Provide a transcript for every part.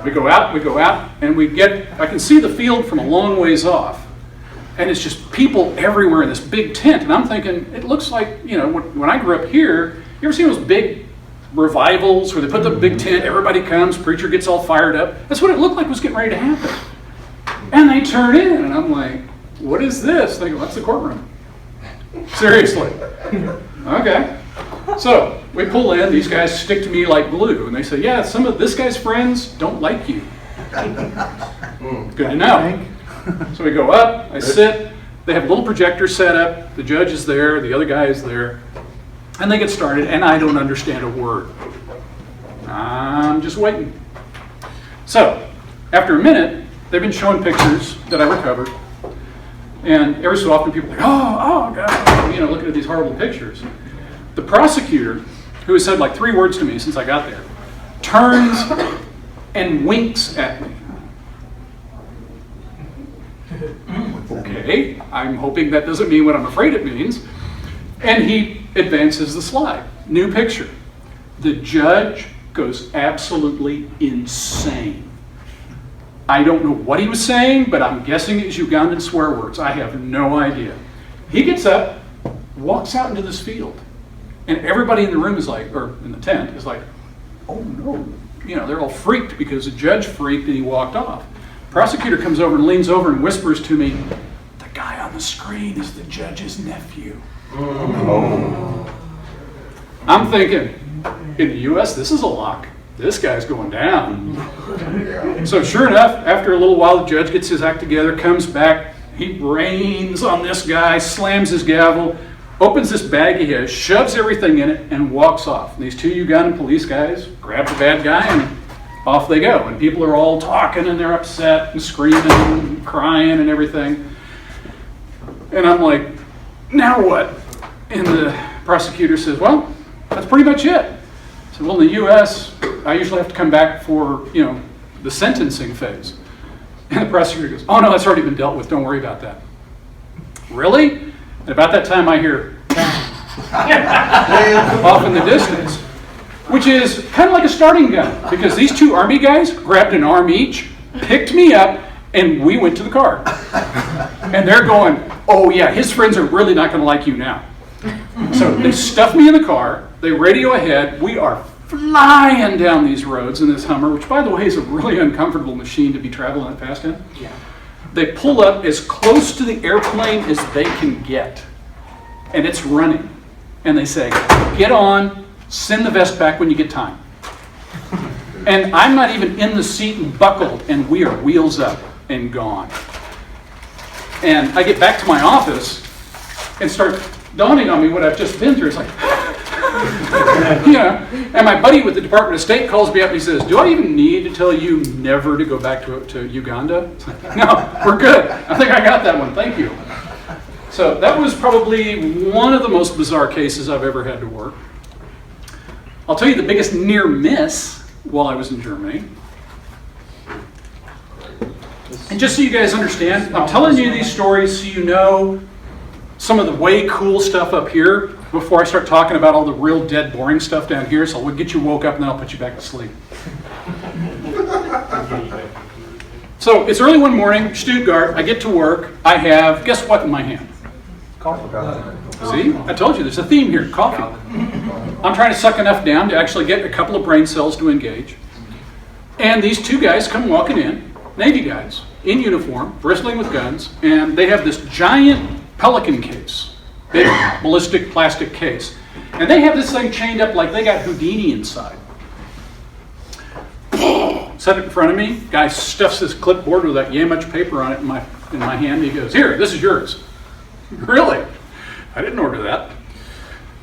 We go out, and I can see the field from a long ways off. And it's just people everywhere in this big tent. And I'm thinking, it looks like, when I grew up here, you ever seen those big revivals where they put the big tent, everybody comes, preacher gets all fired up? That's what it looked like was getting ready to happen. And they turn in, and I'm like, what is this? They go, that's the courtroom. Seriously. Okay. So we pull in, these guys stick to me like glue, and they say, yeah, some of this guy's friends don't like you. Good to know. So we go up, I sit, they have a little projector set up, the judge is there, the other guy is there, and they get started, and I don't understand a word. I'm just waiting. So, after a minute, they've been showing pictures that I recovered, and every so often people are like, oh, God, looking at these horrible pictures. The prosecutor, who has said like 3 words to me since I got there, turns and winks at me. Okay, I'm hoping that doesn't mean what I'm afraid it means. And he advances the slide. New picture. The judge goes absolutely insane. I don't know what he was saying, but I'm guessing it's Ugandan swear words. I have no idea. He gets up, walks out into this field, and everybody in the room is like, or in the tent, is like, oh no. They're all freaked because the judge freaked and he walked off. Prosecutor comes over and leans over and whispers to me, the guy on the screen is the judge's nephew. Oh. I'm thinking, in the U.S., this is a lock. This guy's going down. So sure enough, after a little while, the judge gets his act together, comes back, he rains on this guy, slams his gavel, opens this bag he has, shoves everything in it, and walks off. And these 2 Ugandan police guys grab the bad guy and off they go. And people are all talking and they're upset and screaming and crying and everything. And I'm like, now what? And the prosecutor says, well, that's pretty much it. I said, well, in the U.S., I usually have to come back for, the sentencing phase. And the prosecutor goes, oh no, that's already been dealt with. Don't worry about that. Really? And about that time I hear off in the distance, which is kind of like a starting gun, because these 2 army guys grabbed an arm each, picked me up, and we went to the car. And they're going, oh yeah, his friends are really not going to like you now. So they stuff me in the car, they radio ahead, we are flying down these roads in this Hummer, which by the way is a really uncomfortable machine to be traveling that fast in. Yeah. They pull up as close to the airplane as they can get, and it's running. And they say, get on, send the vest back when you get time. And I'm not even in the seat and buckled, and we are wheels up and gone. And I get back to my office and start dawning on me what I've just been through. It's like, And my buddy with the Department of State calls me up and he says, do I even need to tell you never to go back to Uganda? It's like, no, we're good. I think I got that one. Thank you. So that was probably one of the most bizarre cases I've ever had to work. I'll tell you the biggest near miss while I was in Germany. And just so you guys understand, I'm telling you these stories so you know some of the way cool stuff up here before I start talking about all the real dead boring stuff down here. So we'll get you woke up and then I'll put you back to sleep. So it's early one morning, Stuttgart, I get to work, I have, guess what in my hand? Coffee. See, I told you, there's a theme here, coffee. I'm trying to suck enough down to actually get a couple of brain cells to engage. And these 2 guys come walking in, Navy guys, in uniform, bristling with guns, and they have this giant Pelican case, big ballistic plastic case. And they have this thing chained up like they got Houdini inside. Set it in front of me, guy stuffs this clipboard with that yay much paper on it in my hand. He goes, here, this is yours. Really? I didn't order that.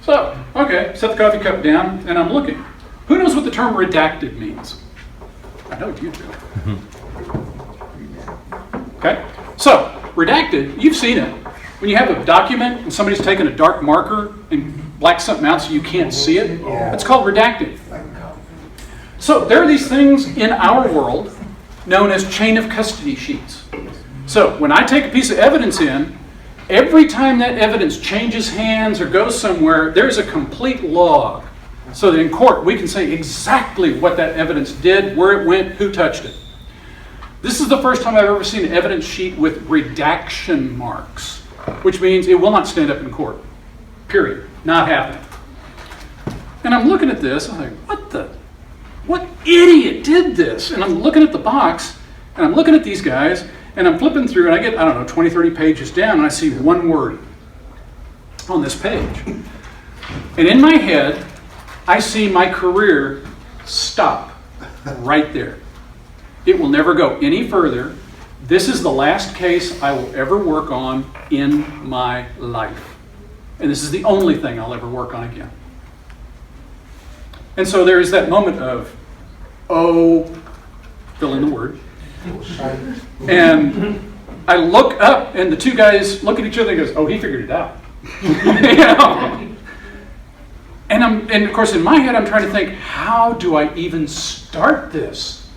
So, okay, set the coffee cup down, and I'm looking. Who knows what the term redacted means? I know you do. Okay, so redacted, you've seen it. When you have a document and somebody's taken a dark marker and blacked something out so you can't see it, it's called redacted. So there are these things in our world known as chain of custody sheets. So when I take a piece of evidence in, every time that evidence changes hands or goes somewhere, there's a complete log So that in court, we can say exactly what that evidence did, where it went, who touched it. This is the first time I've ever seen an evidence sheet with redaction marks, which means it will not stand up in court. Period. Not happening. And I'm looking at this, I'm like, what idiot did this? And I'm looking at the box, and I'm looking at these guys, and I'm flipping through, and I get, 20, 30 pages down, and I see one word on this page. And in my head, I see my career stop right there. It will never go any further. This is the last case I will ever work on in my life. And this is the only thing I'll ever work on again. And so there is that moment of, oh, fill in the word. And I look up, and the two guys look at each other and goes, oh, he figured it out. You know? And of course, in my head, I'm trying to think, how do I even start this?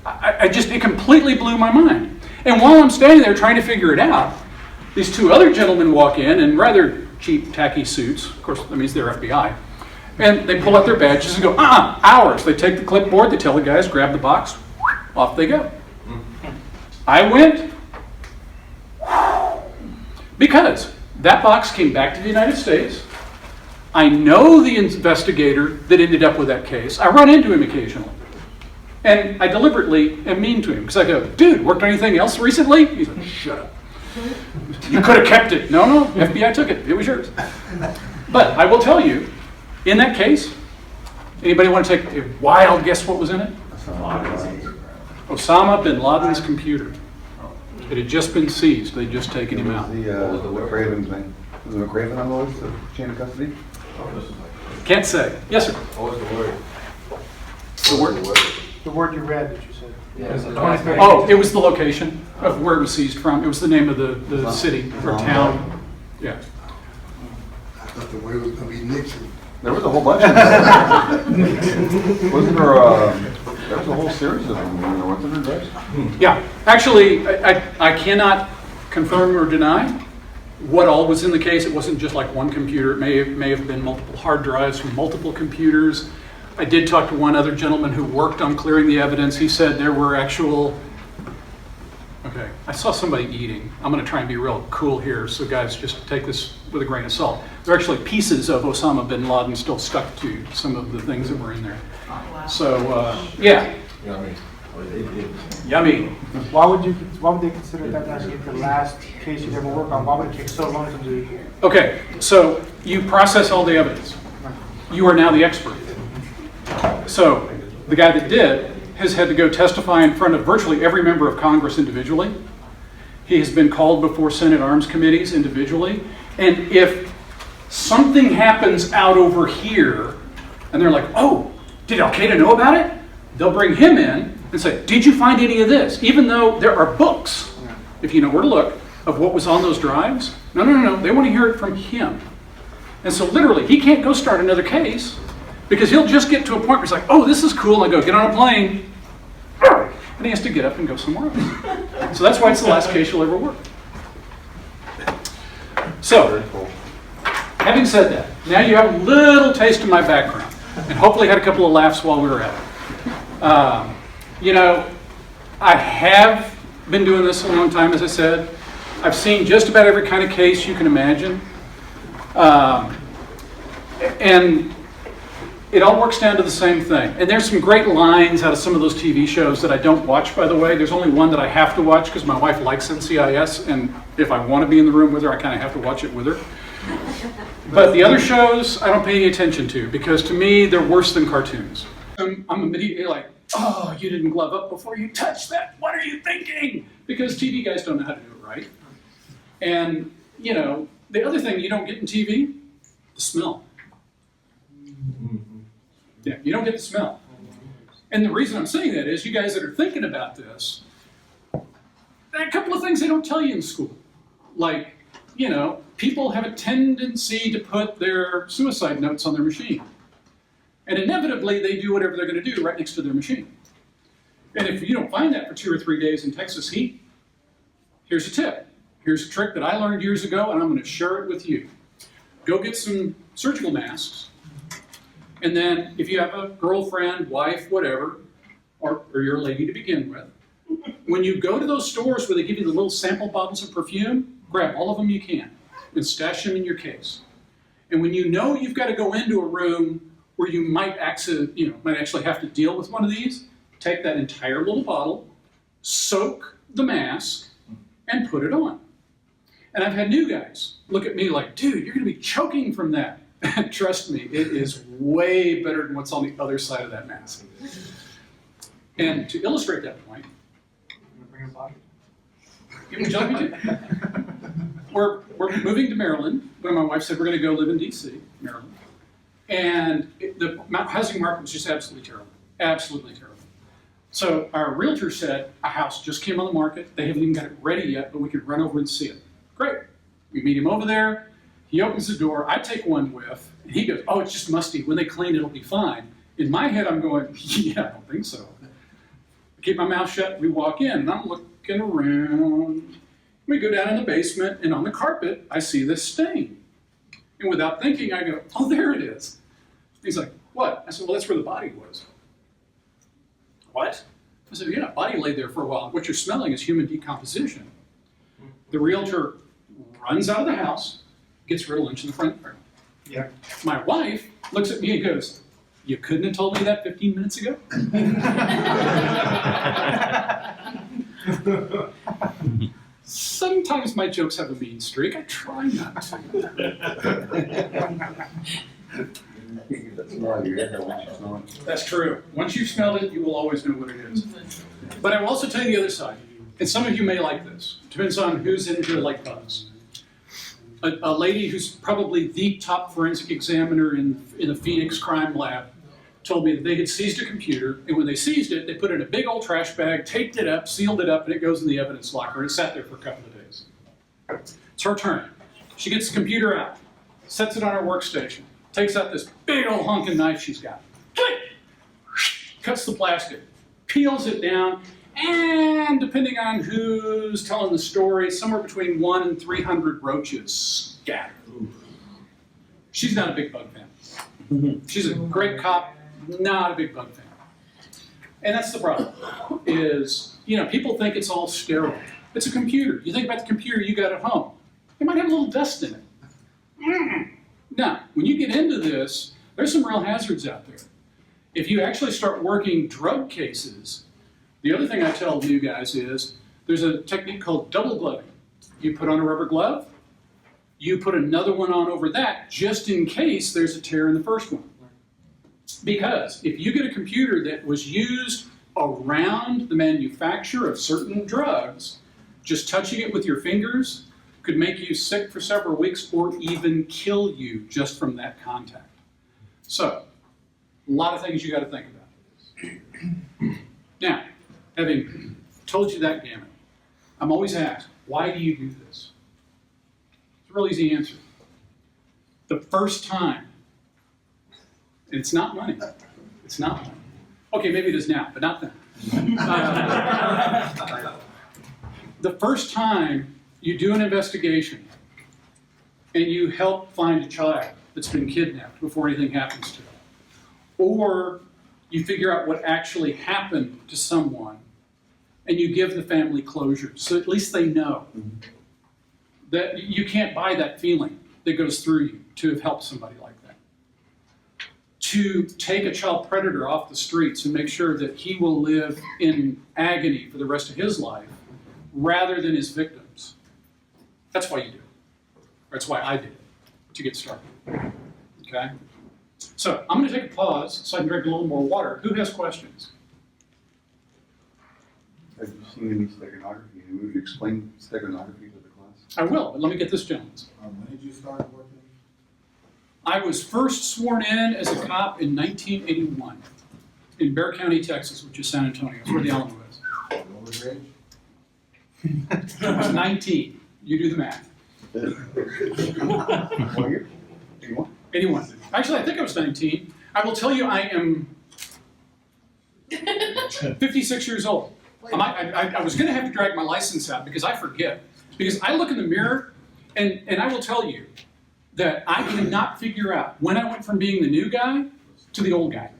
It completely blew my mind. And while I'm standing there trying to figure it out, these two other gentlemen walk in rather cheap, tacky suits. Of course, that means they're FBI. And they pull out their badges and go, ours. They take the clipboard, they tell the guys, grab the box, off they go. I went, because that box came back to the United States. I know the investigator that ended up with that case. I run into him occasionally. And I deliberately am mean to him, because I go, dude, worked on anything else recently? He's like, shut up. You could have kept it. No, FBI took it. It was yours. But I will tell you, in that case, anybody want to take a wild guess what was in it? Osama bin Laden's computer. It had just been seized. They'd just taken him out. The McRaven's name. Was it McRaven on the list of chain of custody? Can't say. Yes, sir. What was the word? The word. The word you read that you said. Yeah, Oh, it was the location of where it was seized from. It was the name of the city or town. Yeah. I thought the word was going to be Nixon. There was a whole bunch of them. Wasn't there, there was a whole series of them, wasn't there, guys? Yeah. Actually, I cannot confirm or deny what all was in the case. It wasn't just like one computer. It may have been multiple hard drives from multiple computers. I did talk to one other gentleman who worked on clearing the evidence. He said there were okay, I saw somebody eating. I'm going to try and be real cool here, so guys, just take this with a grain of salt. There are actually pieces of Osama bin Laden still stuck to some of the things that were in there. So, yeah. Yummy. Yummy. Why would they consider that actually the last case you'd ever work on? Why would it take so long to do? Okay, so you process all the evidence. You are now the expert. So the guy that did has had to go testify in front of virtually every member of Congress individually. He has been called before Senate Arms Committees individually. And if something happens out over here, and they're like, oh, did Al-Qaeda know about it? They'll bring him in and say, did you find any of this? Even though there are books, if you know where to look, of what was on those drives. No. They want to hear it from him. And so literally, he can't go start another case because he'll just get to a point where he's like, oh, this is cool. And I go, get on a plane. And he has to get up and go somewhere else. So that's why it's the last case you'll ever work. So, having said that, now you have a little taste of my background. And hopefully had a couple of laughs while we were at it. You know, I have been doing this a long time, as I said. I've seen just about every kind of case you can imagine. And it all works down to the same thing. And there's some great lines out of some of those TV shows that I don't watch, by the way. There's only one that I have to watch because my wife likes NCIS, and if I want to be in the room with her, I kind of have to watch it with her. But the other shows, I don't pay any attention to, because to me, they're worse than cartoons. I'm immediately like, oh, you didn't glove up before you touched that. What are you thinking? Because TV guys don't know how to do it right. And, you know, the other thing you don't get in TV, the smell. Yeah, you don't get the smell. And the reason I'm saying that is you guys that are thinking about this, there are a couple of things they don't tell you in school. Like, you know, people have a tendency to put their suicide notes on their machine. And inevitably, they do whatever they're going to do right next to their machine. And if you don't find that for 2 or 3 days in Texas heat, here's a tip. Here's a trick that I learned years ago, and I'm going to share it with you. Go get some surgical masks, And then if you have a girlfriend, wife, whatever, or you're a lady to begin with, when you go to those stores where they give you the little sample bottles of perfume, grab all of them you can and stash them in your case. And when you know you've got to go into a room where you might actually have to deal with one of these, take that entire little bottle, soak the mask, and put it on. And I've had new guys look at me like, dude, you're going to be choking from that. Trust me, it is way better than what's on the other side of that mask. And to illustrate that point, Bring your pocket. would you like me to? We're moving to Maryland. When my wife said we're going to go live in D.C., Maryland. And the housing market was just absolutely terrible. Absolutely terrible. So our realtor said, a house just came on the market. They haven't even got it ready yet, but we could run over and see it. Great. We meet him over there. He opens the door. I take one whiff, and he goes, oh, it's just musty. When they clean it, it'll be fine. In my head, I'm going, yeah, I don't think so. I keep my mouth shut. We walk in, and I'm looking around. We go down in the basement, and on the carpet, I see this stain. And without thinking, I go, oh, there it is. He's like, what? I said, well, that's where the body was. What? I said, yeah, body laid there for a while. What you're smelling is human decomposition. The realtor runs out of the house, gets her lunch in the front room. Yeah. My wife looks at me and goes, you couldn't have told me that 15 minutes ago? Sometimes my jokes have a mean streak. I try not to. That's true. Once you've smelled it, you will always know what it is. But I will also tell you the other side. And some of you may like this. Depends on who's into like buzz. A lady who's probably the top forensic examiner in the Phoenix crime lab told me that they had seized a computer, and when they seized it, they put it in a big old trash bag, taped it up, sealed it up, and it goes in the evidence locker, and it sat there for a couple of days. It's her turn. She gets the computer out, sets it on her workstation, takes out this big old honking knife she's got, click, cuts the plastic, peels it down, and depending on who's telling the story, somewhere between 100 and 300 roaches scattered. She's not a big bug fan. She's a great cop, not a big bug fan. And that's the problem, is, people think it's all sterile. It's a computer. You think about the computer you got at home. It might have a little dust in it. Now, when you get into this, there's some real hazards out there. If you actually start working drug cases, the other thing I tell new guys is there's a technique called double gloving. You put on a rubber glove, you put another one on over that just in case there's a tear in the first one. Because if you get a computer that was used around the manufacture of certain drugs, just touching it with your fingers could make you sick for several weeks or even kill you just from that contact. So, a lot of things you got to think about. Now, having told you that gamut, I'm always asked, why do you do this? It's a real easy answer. The first time, and it's not money. It's not money. Okay, maybe it is now, but not then. The first time you do an investigation and you help find a child that's been kidnapped before anything happens to them, or you figure out what actually happened to someone and you give the family closure, so at least they know that you can't buy that feeling that goes through you to have helped somebody like that. To take a child predator off the streets and make sure that he will live in agony for the rest of his life rather than his victims. That's why you do it. That's why I did it, to get started. Okay? So, I'm going to take a pause so I can drink a little more water. Who has questions? Have you seen any steganography? Would you explain steganography to the class? I will, but let me get this gentleman's. When did you start working? I was first sworn in as a cop in 1981 in Bexar County, Texas, which is San Antonio. It's where the Alamo is. What was your age? I was 19. You do the math. What year? 81? 81. Actually, I think I was 19. I will tell you, I am 56 years old. I was going to have to drag my license out because I forget. Because I look in the mirror, and I will tell you that I cannot figure out when I went from being the new guy to the old guy.